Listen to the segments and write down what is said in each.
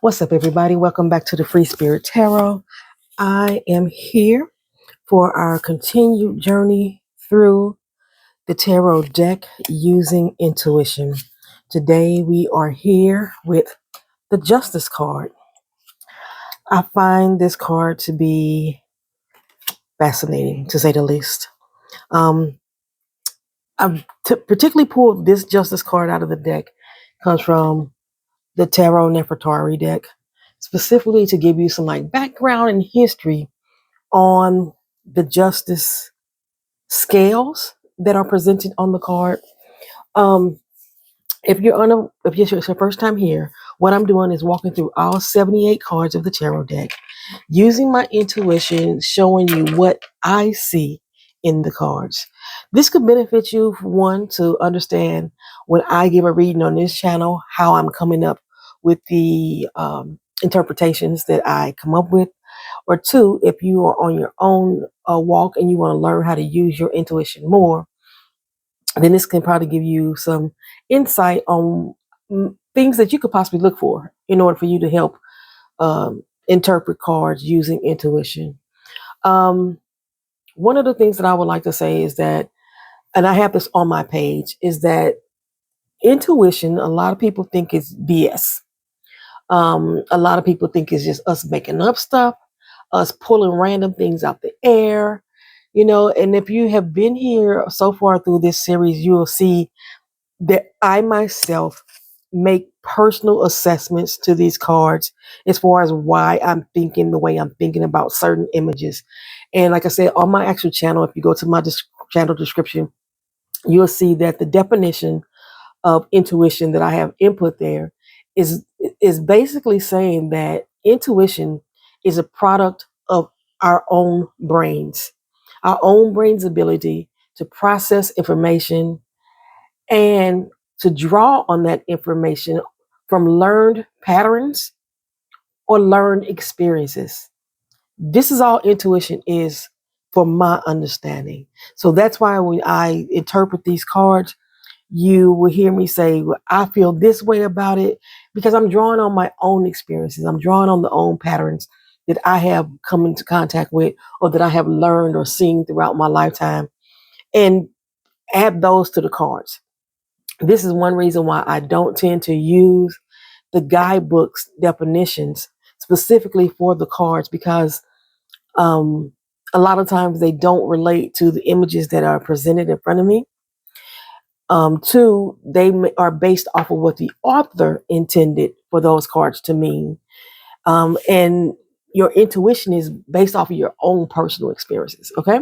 What's up, everybody? Welcome back to the Free Spirit Tarot. I am here for our continued journey through the tarot deck using intuition. Today, we are here with the Justice card. I find this card to be fascinating, to say the least. I've particularly pulled this Justice card out of the deck. Comes from the Tarot Nefertari deck, specifically to give you some background and history on the justice scales that are presented on the card. Um, if it's your first time here, what I'm doing is walking through all 78 cards of the tarot deck, using my intuition, showing you what I see in the cards. This could benefit you, for one, to understand when I give a reading on this channel, how I'm coming up with the interpretations that I come up with. Or two, if you are on your own walk and you want to learn how to use your intuition more, then this can probably give you some insight on things that you could possibly look for in order for you to help interpret cards using intuition. One of the things that I would like to say is that, and I have this on my page, is that intuition, a lot of people think is BS. A lot of people think it's just us making up stuff, us pulling random things out the air, and if you have been here so far through this series, you will see that I myself make personal assessments to these cards as far as why I'm thinking the way I'm thinking about certain images. And like I said, on my actual channel, if you go to my channel description, you'll see that the definition of intuition that I have input there is basically saying that intuition is a product of our own brains ability to process information and to draw on that information from learned patterns or learned experiences. This is all intuition is, for my understanding. So that's why when I interpret these cards, you will hear me say, well, I feel this way about it, because I'm drawing on my own experiences. I'm drawing on the own patterns that I have come into contact with, or that I have learned or seen throughout my lifetime, and add those to the cards. This is one reason why I don't tend to use the guidebooks definitions specifically for the cards, because a lot of times they don't relate to the images that are presented in front of me. Two, they are based off of what the author intended for those cards to mean. And your intuition is based off of your own personal experiences. Okay.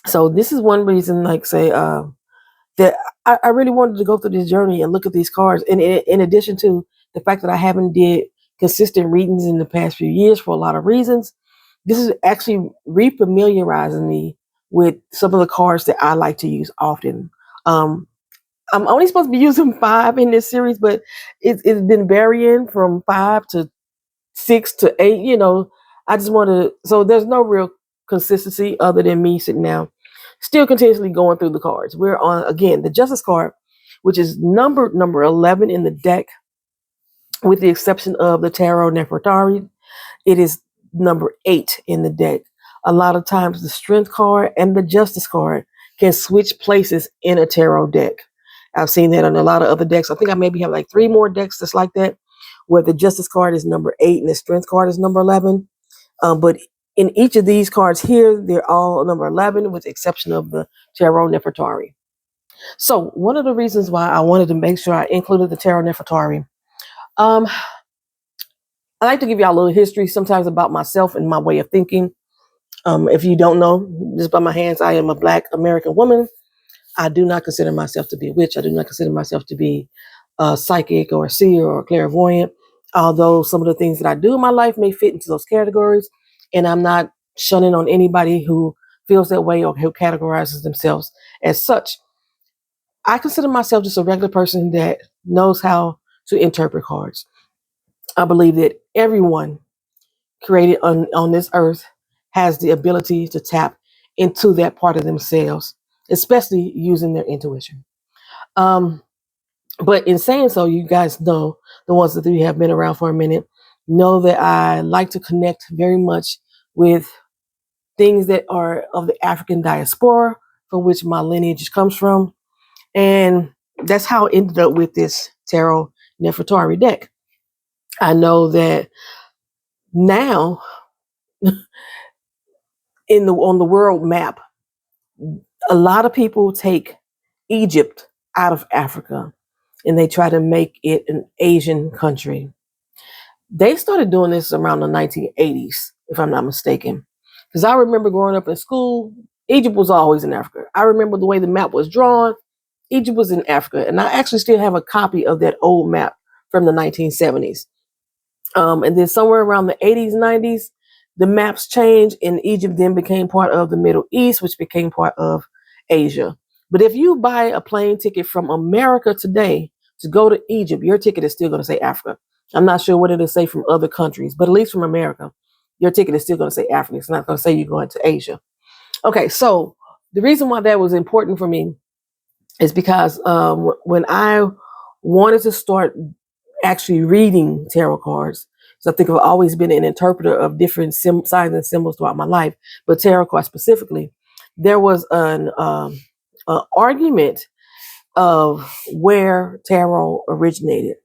So this is one reason, that I really wanted to go through this journey and look at these cards. And in addition to the fact that I haven't did consistent readings in the past few years for a lot of reasons, this is actually refamiliarizing me with some of the cards that I like to use often. I'm only supposed to be using 5 in this series, but it's been varying from 5 to 6 to 8. I just want to, so there's no real consistency other than me sitting down, still continuously going through the cards. We're on, again, the Justice card, which is number 11 in the deck, with the exception of the Tarot Nefertari. It is number 8 in the deck. A lot of times the Strength card and the Justice card can switch places in a tarot deck. I've seen that on a lot of other decks. I think I maybe have 3 more decks just like that, where the Justice card is number 8 and the Strength card is number 11. But in each of these cards here, they're all number 11, with the exception of the Tarot Nefertari. So one of the reasons why I wanted to make sure I included the Tarot Nefertari, I like to give y'all a little history sometimes about myself and my way of thinking. If you don't know, just by my hands, I am a Black American woman. I do not consider myself to be a witch. I do not consider myself to be a psychic or a seer or a clairvoyant, although some of the things that I do in my life may fit into those categories. And I'm not shunning on anybody who feels that way or who categorizes themselves as such. I consider myself just a regular person that knows how to interpret cards. I believe that everyone created on this earth has the ability to tap into that part of themselves, especially using their intuition. But in saying so, you guys know, the ones that have been around for a minute, Know that I like to connect very much with things that are of the African diaspora, from which my lineage comes from. And that's how I ended up with this Tarot Nefertari deck. I know that now on the world map, a lot of people take Egypt out of Africa and they try to make it an Asian country. They started doing this around the 1980s, if I'm not mistaken. Because I remember growing up in school, Egypt was always in Africa. I remember the way the map was drawn. Egypt was in Africa. And I actually still have a copy of that old map from the 1970s. And then somewhere around the 80s, 90s, the maps changed and Egypt then became part of the Middle East, which became part of Asia. But if you buy a plane ticket from America today to go to Egypt, your ticket is still going to say Africa. I'm not sure what it'll say from other countries, but at least from America, your ticket is still going to say Africa. It's not going to say you're going to Asia. Okay, so the reason why that was important for me is because when I wanted to start actually reading tarot cards, so I think I've always been an interpreter of different signs and symbols throughout my life, but tarot cards specifically, there was an argument of where tarot originated,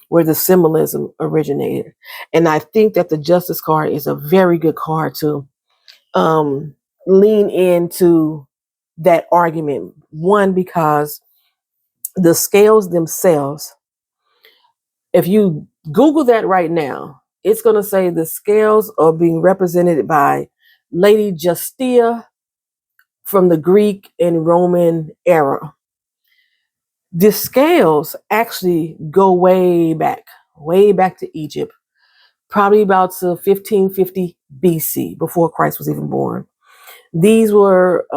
where the symbolism originated. And I think that the Justice card is a very good card to lean into that argument. One, because the scales themselves, if you Google that right now, it's going to say the scales are being represented by Lady Justia from the Greek and Roman era. The scales actually go way back to Egypt, probably about to 1550 BC, before Christ was even born. These were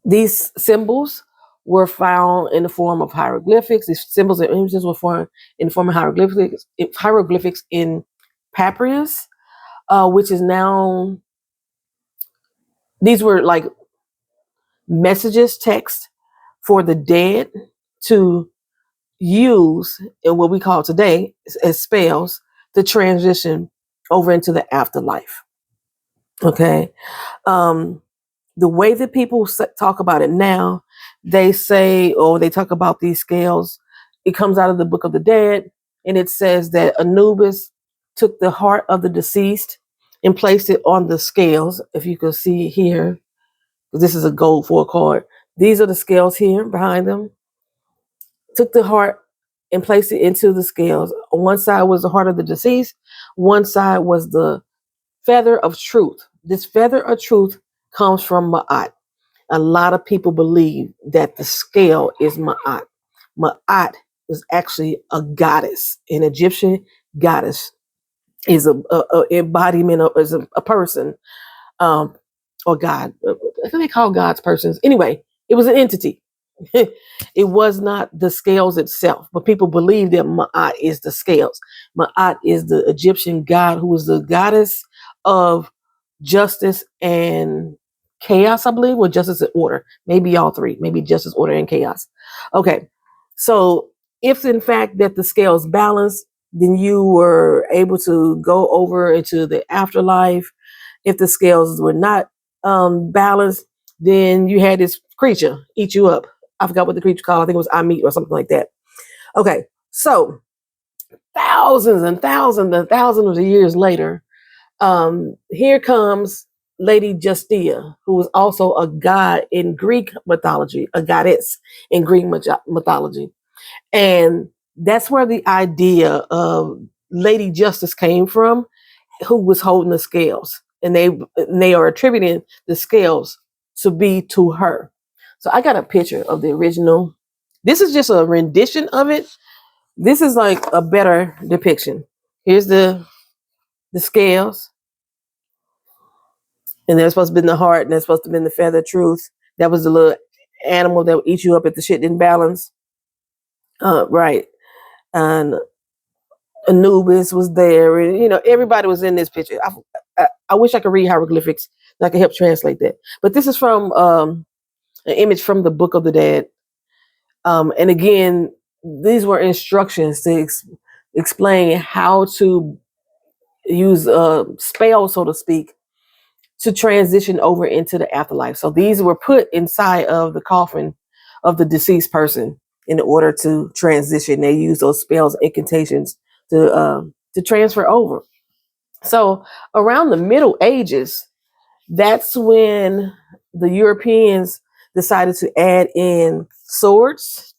these symbols were found in the form of hieroglyphics. These symbols and images were found in the form of hieroglyphics in papyrus, which is now, these were like messages, text for the dead to use in what we call today as spells to transition over into the afterlife. Okay. The way that people talk about it now, they say, or they talk about these scales, it comes out of the Book of the Dead, and it says that Anubis took the heart of the deceased and placed it on the scales. If you can see here, this is a gold 4 card. These are the scales here behind them. Took the heart and placed it into the scales. On one side was the heart of the deceased. One side was the feather of truth. This feather of truth comes from Ma'at. A lot of people believe that the scale is Ma'at. Ma'at is actually a goddess, an Egyptian goddess, is a embodiment of, is a person, or God. I think they call gods persons. Anyway, it was an entity. It was not the scales itself, but people believe that Ma'at is the scales. Ma'at is the Egyptian god who is the goddess of justice and chaos, I believe, or justice and order. Maybe all three. Maybe justice, order, and chaos. Okay. So if in fact that the scales balance, then you were able to go over into the afterlife. If the scales were not balanced, then you had this creature eat you up. I forgot what the creature called. I think it was Amit or something like that. Okay. So thousands and thousands and thousands of years later, here comes Lady Justia, who was also a god in Greek mythology, a goddess in Greek mythology. And that's where the idea of Lady Justice came from, who was holding the scales. And they are attributing the scales to be to her. So I got a picture of the original. This is just a rendition of it. This is like a better depiction. Here's the scales. And they're supposed to be in the heart, and they're supposed to be in the feather of truth. That was the little animal that would eat you up if the shit didn't balance. Right. And Anubis was there, and everybody was in this picture. I wish I could read hieroglyphics and I could help translate that. But this is from an image from the Book of the Dead. And again, these were instructions explain how to use a spell, so to speak, to transition over into the afterlife. So these were put inside of the coffin of the deceased person in order to transition. They use those spells, incantations to transfer over. So around the Middle Ages, that's when the Europeans decided to add in swords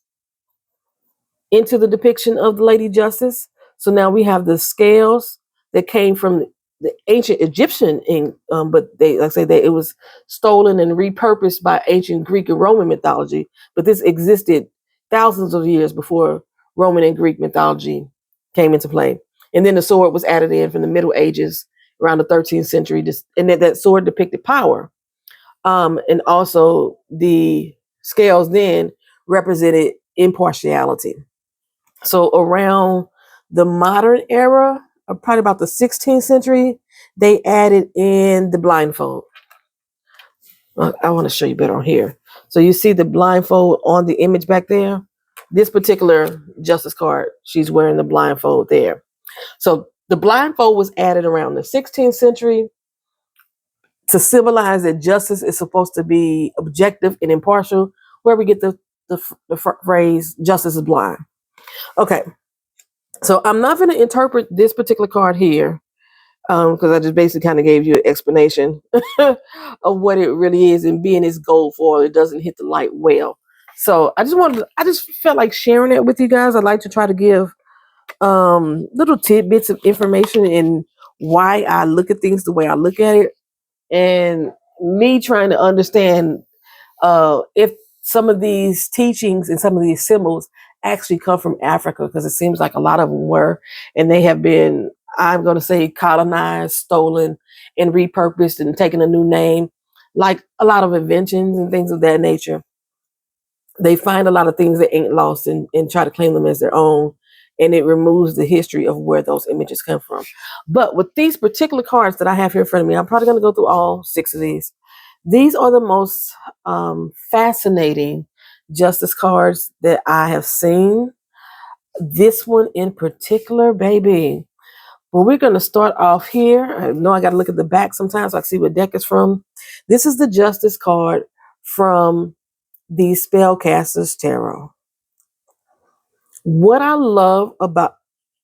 into the depiction of the Lady Justice. So now we have the scales that came from the ancient Egyptian, but they, like I say, it was stolen and repurposed by ancient Greek and Roman mythology. But this existed thousands of years before Roman and Greek mythology came into play. And then the sword was added in from the Middle Ages around the 13th century, and that sword depicted power. And also the scales then represented impartiality. So around the modern era, probably about the 16th century, they added in the blindfold. I want to show you better on here. So you see the blindfold on the image back there. This particular justice card, she's wearing the blindfold there. So the blindfold was added around the 16th century to symbolize that justice is supposed to be objective and impartial, where we get the phrase "justice is blind." Okay, so I'm not going to interpret this particular card here because I just basically kind of gave you an explanation of what it really is, and being this gold foil, it doesn't hit the light well. So I just felt like sharing it with you guys. I'd like to try to give little tidbits of information and why I look at things the way I look at it, and me trying to understand if some of these teachings and some of these symbols actually come from Africa, because it seems like a lot of them were, and they have been, I'm going to say, colonized, stolen, and repurposed and taken a new name, like a lot of inventions and things of that nature. They find a lot of things that ain't lost and try to claim them as their own, and it removes the history of where those images come from. But with these particular cards that I have here in front of me, I'm probably going to go through all 6 of these. These are the most fascinating justice cards that I have seen. This one in particular, baby. Well, we're going to start off here. I know I got to look at the back sometimes so I can see what deck is from. This is the justice card from the Spellcasters Tarot. What I love about,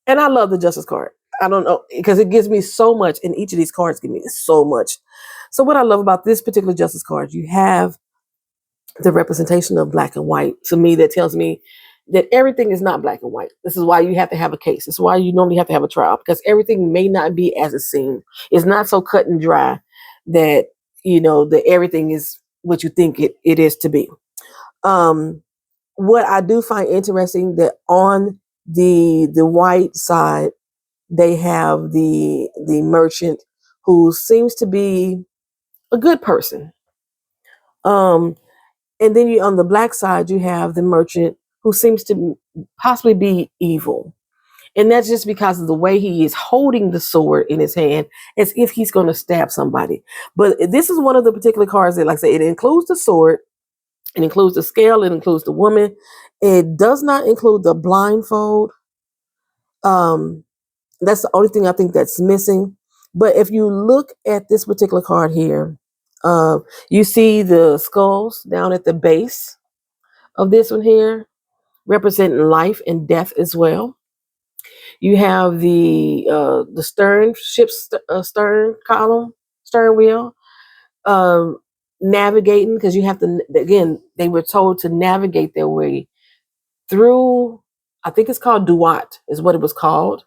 and I love the justice card. I don't know, because it gives me so much, and each of these cards give me so much. So what I love about this particular justice card, you have the representation of black and white. To me, that tells me that everything is not black and white. This is why you have to have a case. This is why you normally have to have a trial, because everything may not be as it seems. It's not so cut and dry that, that everything is what you think it is to be. What I do find interesting, that on the white side, they have the merchant, who seems to be a good person. And then on the black side, you have the merchant, who seems to possibly be evil. And that's just because of the way he is holding the sword in his hand, as if he's going to stab somebody. But this is one of the particular cards that, like I say, it includes the sword, it includes the scale, it includes the woman. It does not include the blindfold. That's the only thing I think that's missing. But if you look at this particular card here, you see the skulls down at the base of this one here, representing life and death as well. You have the ship's stern column, stern wheel, navigating, because you have to, again, they were told to navigate their way through, I think it's called Duat, is what it was called,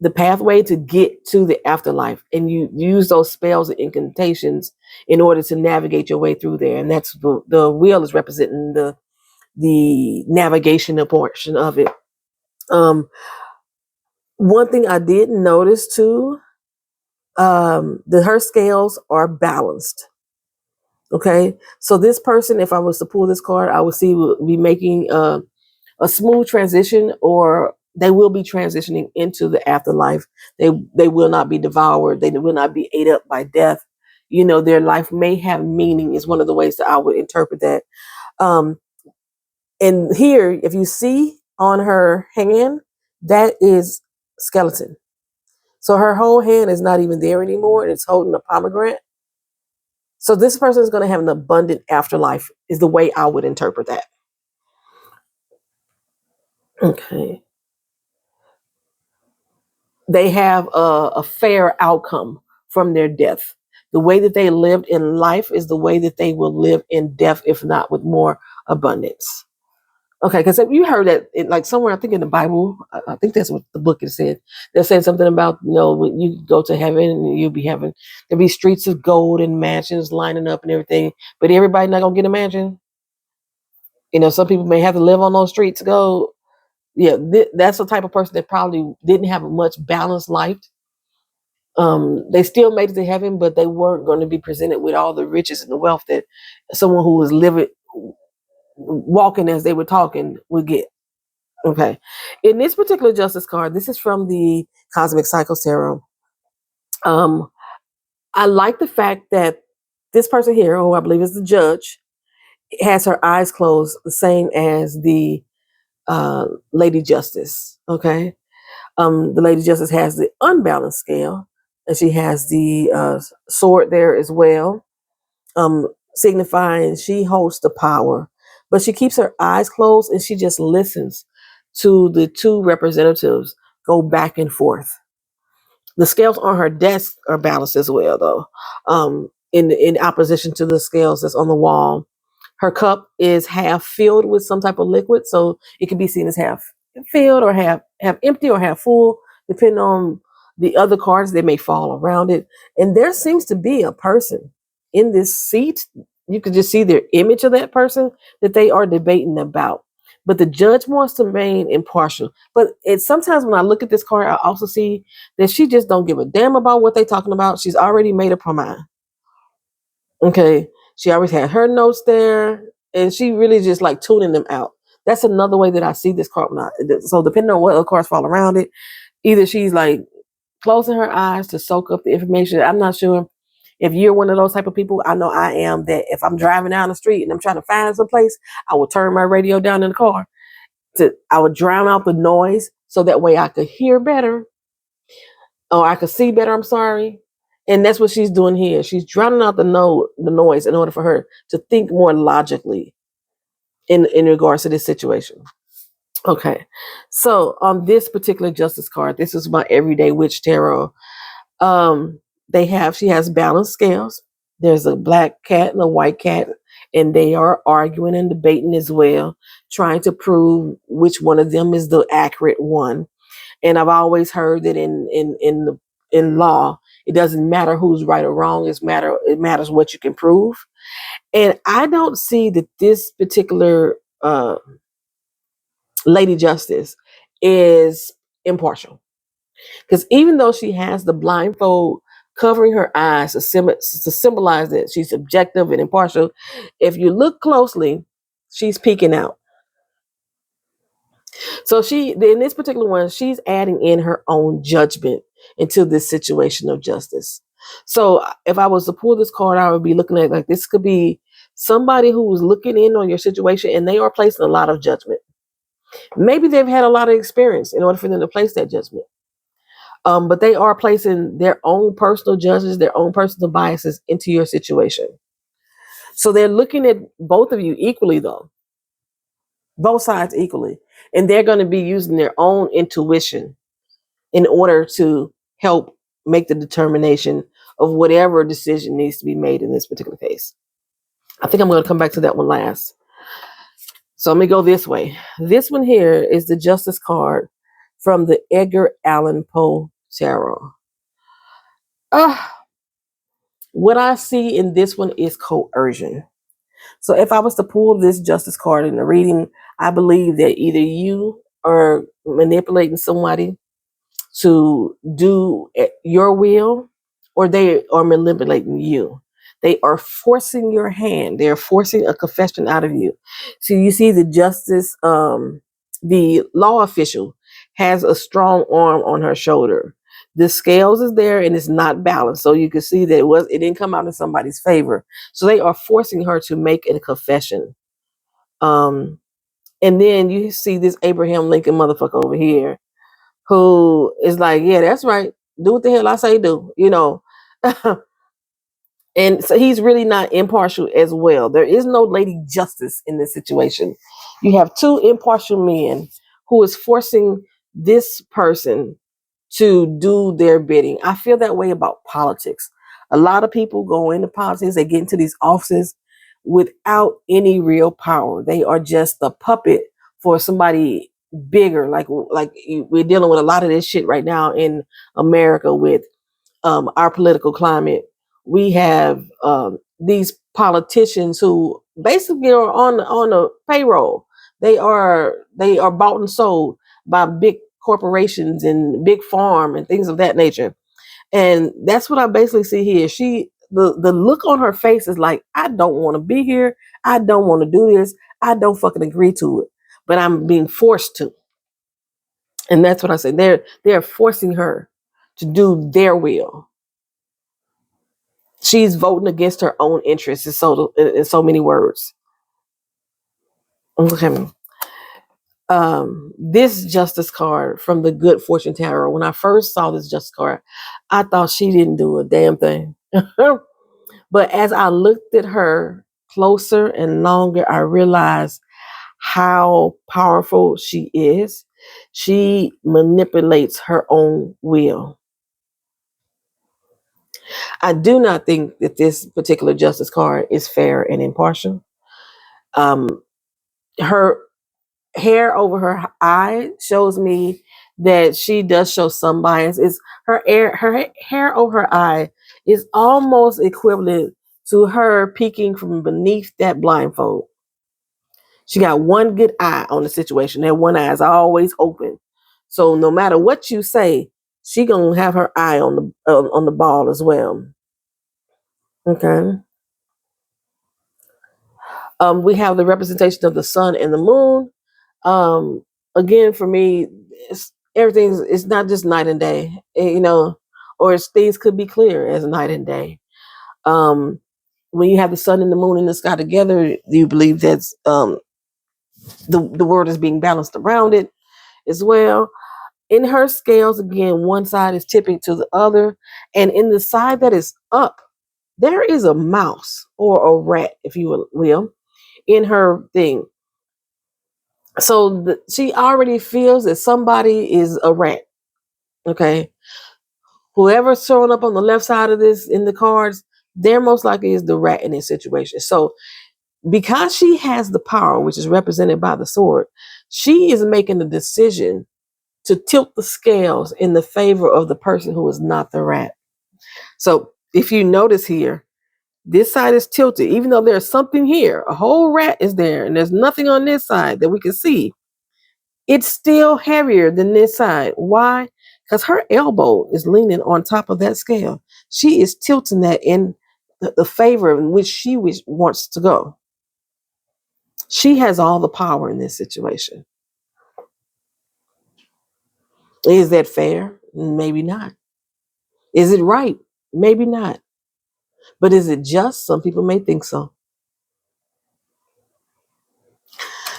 the pathway to get to the afterlife. And you use those spells and incantations in order to navigate your way through there. And that's the wheel is representing the navigation portion of it. One thing I did notice too, her scales are balanced. Okay, so this person, if I was to pull this card, I would see would be making a smooth transition, or they will be transitioning into the afterlife. They will not be devoured. They will not be ate up by death. Their life may have meaning, is one of the ways that I would interpret that. And here, if you see on her hand, that is skeleton. So her whole hand is not even there anymore, and it's holding a pomegranate. So this person is going to have an abundant afterlife, is the way I would interpret that. Okay. They have a fair outcome from their death. The way that they lived in life is the way that they will live in death, if not with more abundance. Okay, because you heard that like somewhere, I think in the Bible, I think that's what the book is said. They're saying something about, when you go to heaven and you'll be having, there'll be streets of gold and mansions lining up and everything, but everybody not going to get a mansion. Some people may have to live on those streets of gold. Yeah, that's the type of person that probably didn't have a much balanced life. They still made it to heaven, but they weren't going to be presented with all the riches and the wealth that someone who was living, walking as they were talking would get. Okay. In this particular justice card, this is from the Cosmic Cycles Tarot. I like the fact that this person here, who I believe is the judge, has her eyes closed, the same as the Lady Justice. Okay. The Lady Justice has the unbalanced scale, and she has the sword there as well, signifying she holds the power. But she keeps her eyes closed and she just listens to the two representatives go back and forth. The scales on her desk are balanced as well, though, in opposition to the scales that's on the wall. Her cup is half filled with some type of liquid, so it can be seen as half filled or half empty or half full, depending on the other cards that may fall around it. And there seems to be a person in this seat. You can just see their image of that person that they are debating about. But the judge wants to remain impartial. But it's sometimes when I look at this card, I also see that she just don't give a damn about what they're talking about. She's already made up her mind. Okay. She always had her notes there, and she really just like tuning them out. That's another way that I see this card. So depending on what other cards fall around it, either she's like closing her eyes to soak up the information. I'm not sure if you're one of those type of people. I know I am, that if I'm driving down the street and I'm trying to find some place, I will turn my radio down in the car. I would drown out the noise so that way I could hear better, or I could see better. I'm sorry. And that's what she's doing here. She's drowning out the noise in order for her to think more logically in regards to this situation. Okay. So on this particular justice card, this is my everyday witch tarot. She has balanced scales. There's a black cat and a white cat, and they are arguing and debating as well, trying to prove which one of them is the accurate one. And I've always heard that in law, it doesn't matter who's right or wrong. It matters what you can prove. And I don't see that this particular Lady Justice is impartial, because even though she has the blindfold covering her eyes to symbolize that she's objective and impartial, if you look closely, she's peeking out. So in this particular one, she's adding in her own judgment into this situation of justice. So if I was to pull this card, I would be looking at like this could be somebody who's looking in on your situation and they are placing a lot of judgment. Maybe they've had a lot of experience in order for them to place that judgment. But they are placing their own personal judges, their own personal biases into your situation. So they're looking at both of you equally, though. Both sides equally. And they're going to be using their own intuition in order to help make the determination of whatever decision needs to be made in this particular case. I think I'm going to come back to that one last. So let me go this way. This one here is the Justice card from the Edgar Allan Poe Tarot. What I see in this one is coercion. So if I was to pull this Justice card in the reading, I believe that either you are manipulating somebody to do your will, or they are manipulating you. They are forcing your hand. They are forcing a confession out of you. So you see the justice, the law official has a strong arm on her shoulder. The scales is there and it's not balanced. So you can see that it didn't come out in somebody's favor. So they are forcing her to make a confession. And then you see this Abraham Lincoln motherfucker over here. who is like, yeah, that's right. Do what the hell I say do, you know. And so he's really not impartial as well. There is no lady justice in this situation. You have two impartial men who is forcing this person to do their bidding. I feel that way about politics. A lot of people go into politics, they get into these offices without any real power. They are just a puppet for somebody bigger. We're dealing with a lot of this shit right now in America with our political climate. We have these politicians who basically are on a payroll. They are bought and sold by big corporations and big farm and things of that nature. And that's what I basically see here. The look on her face is like, I don't want to be here. I don't want to do this. I don't fucking agree to it. But I'm being forced to. And that's what I say. They're forcing her to do their will. She's voting against her own interests in so many words. Okay. This justice card from the Good Fortune Tarot. When I first saw this justice card, I thought she didn't do a damn thing. But as I looked at her closer and longer, I realized how powerful she is. She manipulates her own will. I do not think that this particular justice card is fair and impartial. Her hair over her eye shows me that she does show some bias. It's her hair over her eye is almost equivalent to her peeking from beneath that blindfold. She got one good eye on the situation. That one eye is always open. So no matter what you say, she gonna have her eye on the ball as well. Okay. We have the representation of the sun and the moon. Um, Again, for me, it's not just night and day, or things could be clear as night and day. Um, when you have the sun and the moon in the sky together, you believe that's the world is being balanced around it as well. In her scales, again, one side is tipping to the other, and in the side that is up, there is a mouse or a rat, if you will, in her thing. So she already feels that somebody is a rat. Okay. Whoever's showing up on the left side of this in the cards, they're most likely is the rat in this situation. So because she has the power, which is represented by the sword, she is making the decision to tilt the scales in the favor of the person who is not the rat. So if you notice here, this side is tilted, even though there's something here. A whole rat is there, and there's nothing on this side that we can see. It's still heavier than this side. Why? Because her elbow is leaning on top of that scale. She is tilting that in the favor in which she wants to go. She has all the power in this situation. Is that fair? Maybe not. Is it right? Maybe not. But is it just? Some people may think so.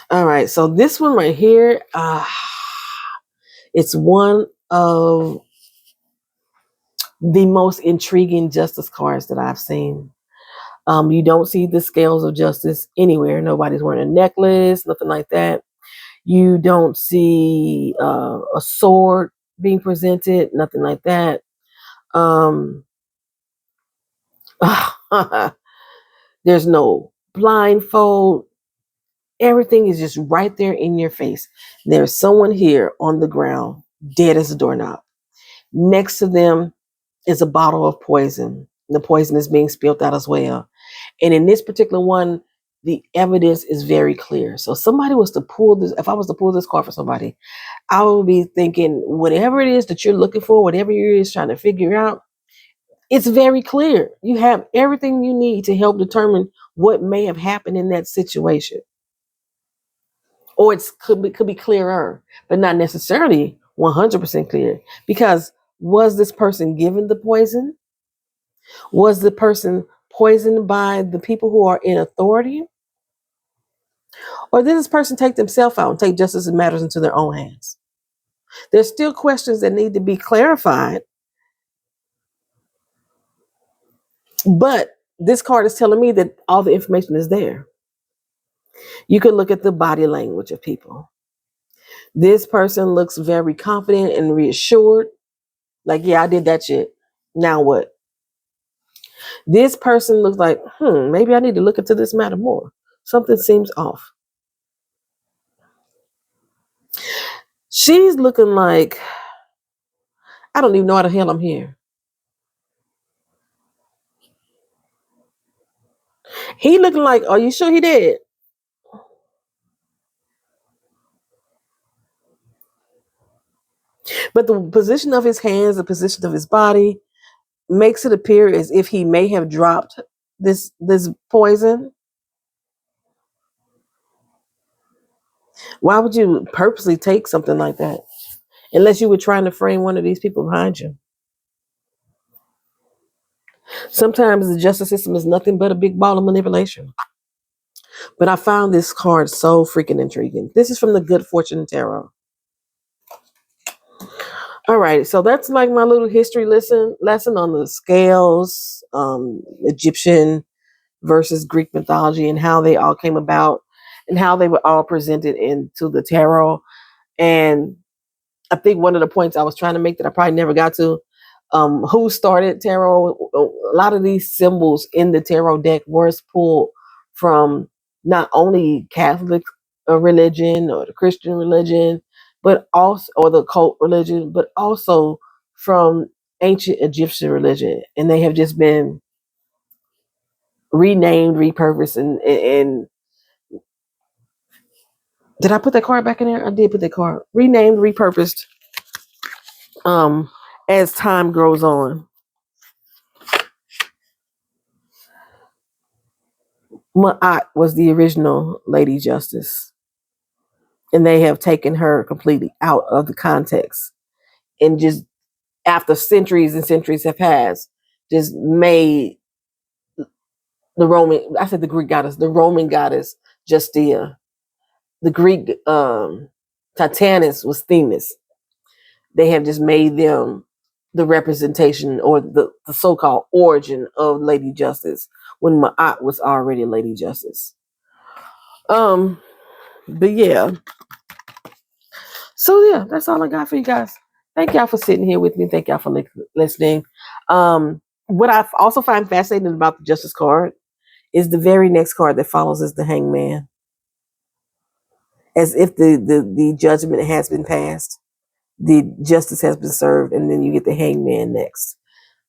All right. So this one right here, it's one of the most intriguing justice cards that I've seen. You don't see the scales of justice anywhere. Nobody's wearing a necklace, nothing like that. You don't see a sword being presented, nothing like that. There's no blindfold. Everything is just right there in your face. There's someone here on the ground, dead as a doorknob. Next to them is a bottle of poison. The poison is being spilled out as well. And in this particular one, the evidence is very clear. So somebody was to pull this, if I was to pull this card for somebody, I would be thinking, whatever it is that you're looking for, whatever it is trying to figure out, it's very clear. You have everything you need to help determine what may have happened in that situation. Or it could be clearer, but not necessarily 100% clear. Because was this person given the poison? Was the person poisoned by the people who are in authority? Or did this person take themselves out and take justice and matters into their own hands? There's still questions that need to be clarified, but this card is telling me that all the information is there. You could look at the body language of people. This person looks very confident and reassured. Like, yeah, I did that shit. Now what? This person looks like, maybe I need to look into this matter more. Something seems off. She's looking like, I don't even know how the hell I'm here. He looking like, are you sure he did? But the position of his hands, the position of his body, makes it appear as if he may have dropped this poison. Why would you purposely take something like that? Unless you were trying to frame one of these people behind you. Sometimes the justice system is nothing but a big ball of manipulation. But I found this card so freaking intriguing. This is from the Good Fortune Tarot. All right, so that's like my little history lesson on the scales, Egyptian versus Greek mythology, and how they all came about, and how they were all presented into the tarot. And I think one of the points I was trying to make that I probably never got to, who started tarot. A lot of these symbols in the tarot deck was pulled from not only Catholic religion or the Christian religion, but also, or the cult religion, but also from ancient Egyptian religion. And they have just been renamed, repurposed, and did I put that card back in there? I did put that card. Renamed, repurposed, as time grows on. Ma'at was the original Lady Justice, and they have taken her completely out of the context, and just after centuries and centuries have passed, just made the Roman, I said the Greek goddess, the Roman goddess Justia, the Greek Titanus was Themis. They have just made them the representation or the so-called origin of Lady Justice when Ma'at was already Lady Justice. But yeah. So yeah, that's all I got for you guys. Thank y'all for sitting here with me. Thank y'all for listening. What I also find fascinating about the Justice card is the very next card that follows is the Hangman. As if the judgment has been passed, the justice has been served, and then you get the Hangman next.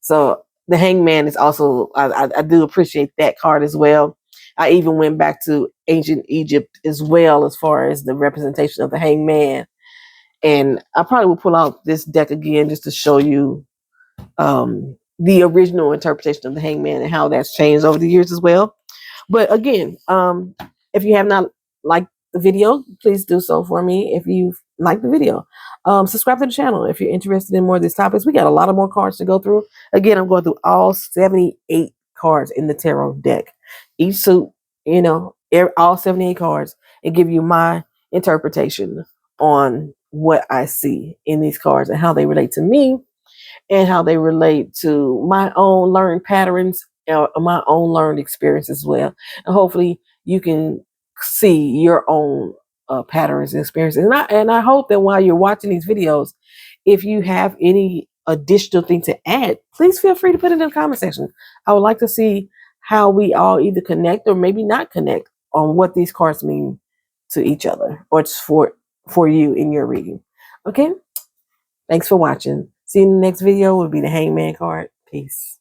So the Hangman is also, I do appreciate that card as well. I even went back to ancient Egypt as well as far as the representation of the Hangman. And I probably will pull out this deck again just to show you the original interpretation of the Hangman and how that's changed over the years as well. But again, if you have not liked the video, please do so for me. If you like the video, subscribe to the channel if you're interested in more of these topics. We got a lot of more cards to go through. Again, I'm going through all 78 cards in the tarot deck. Each suit, all 78 cards, and give you my interpretation on what I see in these cards and how they relate to me and how they relate to my own learned patterns or my own learned experience as well. And hopefully you can see your own patterns and experiences. And I hope that while you're watching these videos, if you have any additional thing to add, please feel free to put it in the comment section. I would like to see how we all either connect or maybe not connect on what these cards mean to each other or just for you in your reading. Okay? Thanks for watching. See you in the next video. Will be the Hangman card. Peace.